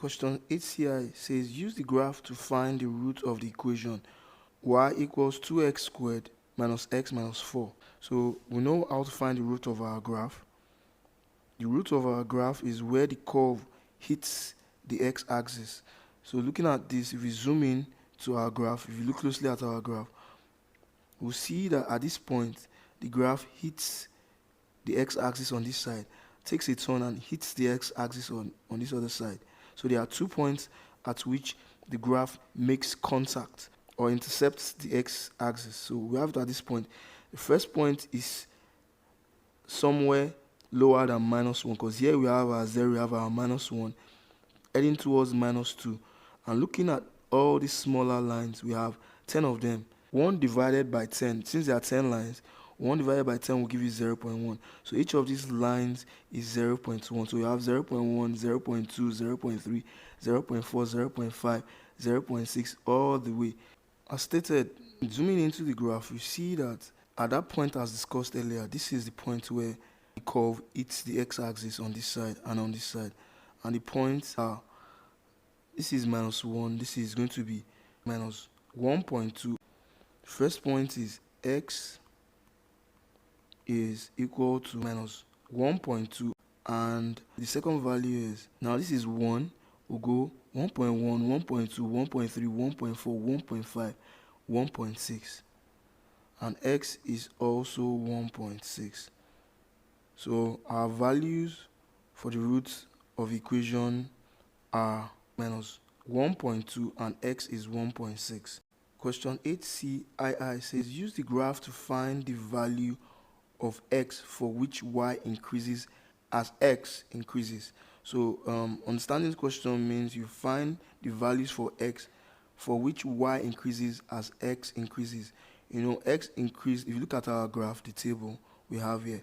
Question 8ci says use the graph to find the root of the equation y equals 2x squared minus x minus 4. So we know how to find the root of our graph. The root of our graph is where the curve hits the x-axis. So looking at this, if we zoom in to our graph, if you look closely at our graph, we'll see that at this point, the graph hits the x-axis on this side, takes a turn and hits the x-axis on this other side. So there are 2 points at which the graph makes contact or intercepts the x-axis. So we have it at this point. The first point is somewhere lower than -1, because here we have our 0, we have our -1, heading towards -2. And looking at all these smaller lines, we have 10 of them. 1 divided by 10, since there are 10 lines, 1 divided by 10 will give you 0.1. So each of these lines is 0.1. So you have 0.1, 0.2, 0.3, 0.4, 0.5, 0.6, all the way. As stated, zooming into the graph, you see that at that point, as discussed earlier, this is the point where the curve hits the x-axis on this side and on this side. And the points are, this is -1, this is going to be -1.2. First point is x is equal to -1.2, and the second value is, now this is 1, we'll go 1.1, 1.2, 1.3, 1.4, 1.5, 1.6, and x is also 1.6. So our values for the roots of equation are -1.2 and x is 1.6. Question 8cii says use the graph to find the value of x for which y increases as x increases. So understanding this question means you find the values for x for which y increases as x increases. You know, x increased, if you look at our graph, the table we have here,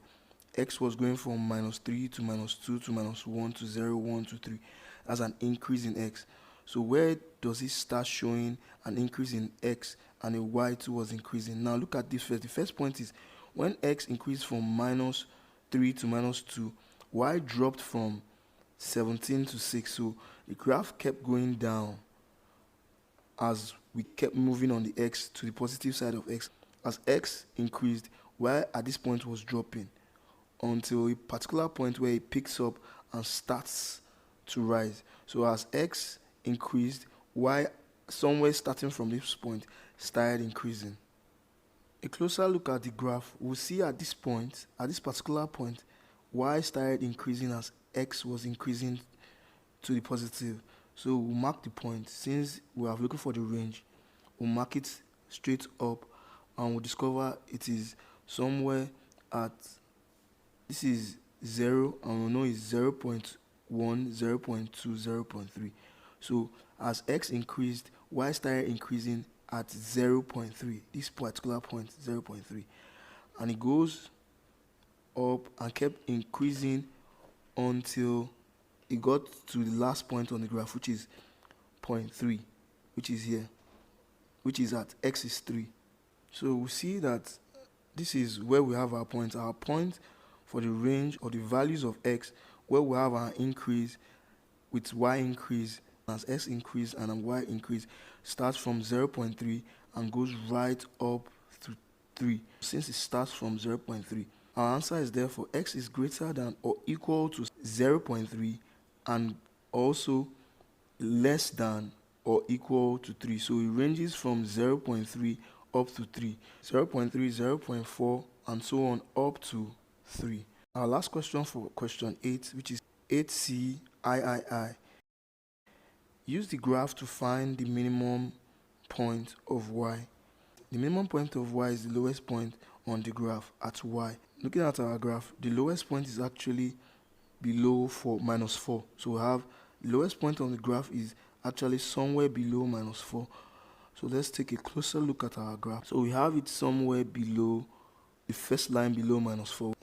x was going from -3 to -2 to -1 to 0, 1 to 3 as an increase in x. So where does it start showing an increase in x and a y2 was increasing? Now look at this first. The first point is when x increased from -3 to -2, y dropped from 17 to 6. So the graph kept going down as we kept moving on the x to the positive side of x. As x increased, y at this point was dropping until a particular point where it picks up and starts to rise. So as x increased, y somewhere starting from this point started increasing. A closer look at the graph, we'll see at this point, at this particular point, y started increasing as x was increasing to the positive. So we'll mark the point. Since we are looking for the range, we'll mark it straight up and we'll discover it is somewhere at, this is 0, and we'll know it's 0.1, 0.2, 0.3. So as x increased, y started increasing at 0.3, this particular point, 0.3. And it goes up and kept increasing until it got to the last point on the graph, which is 0.3, which is here, which is at x is 3. So we see that this is where we have our point. Our point for the range or the values of x, where we have our increase with y increase, as x increase and y increase, starts from 0.3 and goes right up to 3. Since it starts from 0.3, our answer is therefore x is greater than or equal to 0.3 and also less than or equal to 3. So it ranges from 0.3 up to 3, 0.3, 0.4, and so on up to 3. Our last question for question 8, which is 8cii. Use the graph to find the minimum point of y. The minimum point of y is the lowest point on the graph at y. Looking at our graph, the lowest point is actually below -4. So we have the lowest point on the graph is actually somewhere below -4. So let's take a closer look at our graph. So we have it somewhere below, the first line below -4.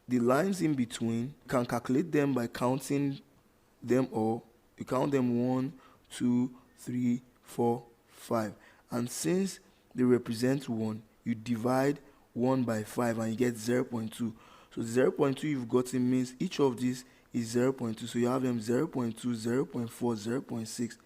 The lines in between, you can calculate them by counting them all. You count them 1, 2, 3, 4, 5. And since they represent 1, you divide 1 by 5 and you get 0.2. So 0.2 you've gotten means each of these is 0.2. So you have them 0.2, 0.4, 0.6,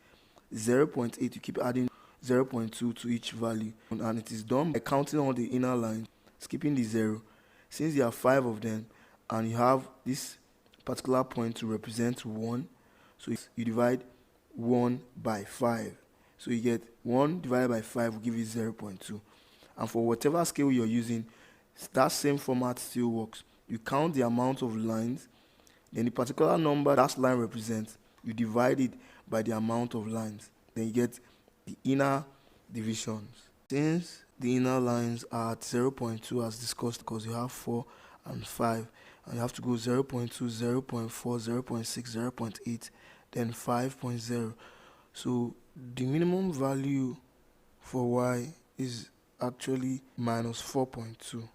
0.8. You keep adding 0.2 to each value, and it is done by counting all the inner lines, skipping the 0. Since there are 5 of them and you have this particular point to represent 1, so you divide 1 by 5. So you get 1 divided by 5 will give you 0.2. And for whatever scale you're using, that same format still works. You count the amount of lines, then the particular number that line represents, you divide it by the amount of lines. Then you get the inner divisions. Since the inner lines are at 0.2 as discussed, because you have 4 and 5, and you have to go 0.2, 0.4, 0.6, 0.8, then 5.0. So the minimum value for y is actually minus 4.2.